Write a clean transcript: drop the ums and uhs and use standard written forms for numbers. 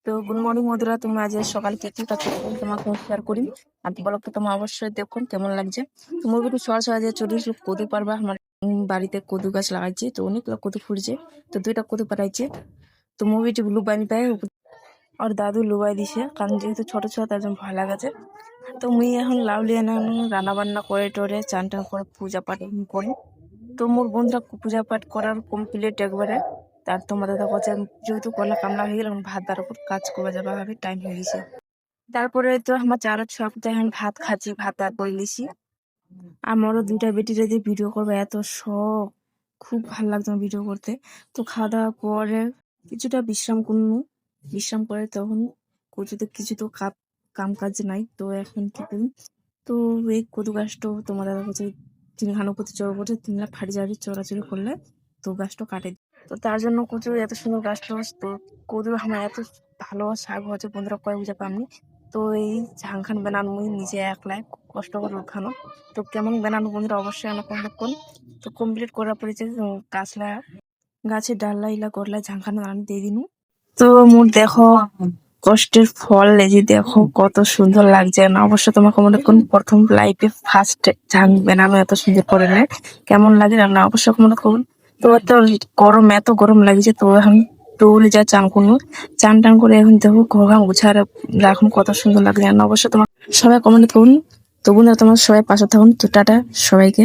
তো good morning বন্ধুরা, তোমরা আজ সকালে কি কি কাজ করছো তোমাকে শেয়ার করি। আর ব্লগটা তোমার অবশ্যই দেখুন কেমন লাগছে। তো মোর একটু সরাসরি আজ চল্লিশ কদু পারবা আমার বাড়িতে কদু গাছ লাগাইছে, তো অনেক কদু ফুটছে, তো 2টা কদু পাঠাইছে। তো মুভিটি লুবাইনি পায় আর দাদু লুবাই দিছে, কারণ যেহেতু ছোট ছোট তার জন্য ভয় লাগাছে। তো মুই এখন লাউলি এনে রান্না বান্না করে টরে চান টান করে পূজা পাঠ করে। তো মোর বন্ধুরা পূজা পাঠ করার কমপ্লিট একবারে। তার তোমাদের দেখো যে যেহেতু কলা কামলা হয়ে গেল, ভাত তার উপর কাজ করবা যাবা ভাবে টাইম হয়ে গেছে। তারপরে তো আমার চার ছক এখন ভাত খাচ্ছি, ভাত আর করে লিছি। আমারও 2টা বেটি যদি ভিডিও করবো এত শখ, খুব ভালো লাগতো আমার ভিডিও করতে। তো খাওয়া দাওয়ার পরে কিছুটা বিশ্রাম করবো, বিশ্রাম করে তখন কচুতে কিছু তো কাম কাজ নাই, তো এখন কি করি। তো এই কদু গাছটা তোমার দাদা কাছে তিনখানো প্রতি চড় পড়ছে, 3 লাখ ফাড়ি ঝাড়ি চড়াচড়ি করলে তো গাছটা কাটে দিই। তো তার জন্য কচু এত সুন্দর গাছটা, তো কদু আমার এত ভালো শাক হচ্ছে বন্ধুরা কয় বুঝে পামনি। তো এই ঝাংখান বানানো মুই নিজে একলাই কষ্ট করে উঠানো। তো কেমন বানানো বন্ধুরা অবশ্যই আমার কমেন্ট করুন। তো কমপ্লিট করার পরে যে গাছলা গাছের ডাল্লা ইলা করলা ঝাংখান বানানো দিয়ে দিনু। তো মোর দেখো কষ্টের ফল, এই যে দেখো কত সুন্দর লাগছে না। অবশ্য তোমাকে মনে করুন প্রথম লাইফে ফার্স্ট ঝাং বানানো এত সুন্দর করে নেয়, কেমন লাগে না অবশ্য মনে করুন। তো এত গরম, এত গরম লাগছে, তো এখন টুল যা চান করুন, চান টান করে এখন দেখো ঘর গুছার রাখুন, কত সুন্দর লাগছে না অবশ্য তোমার। সবাই কমেন্ট করুন। তো বন্ধুরা তোমার সবাই পাশে থাকুন। তো টাটা সবাইকে।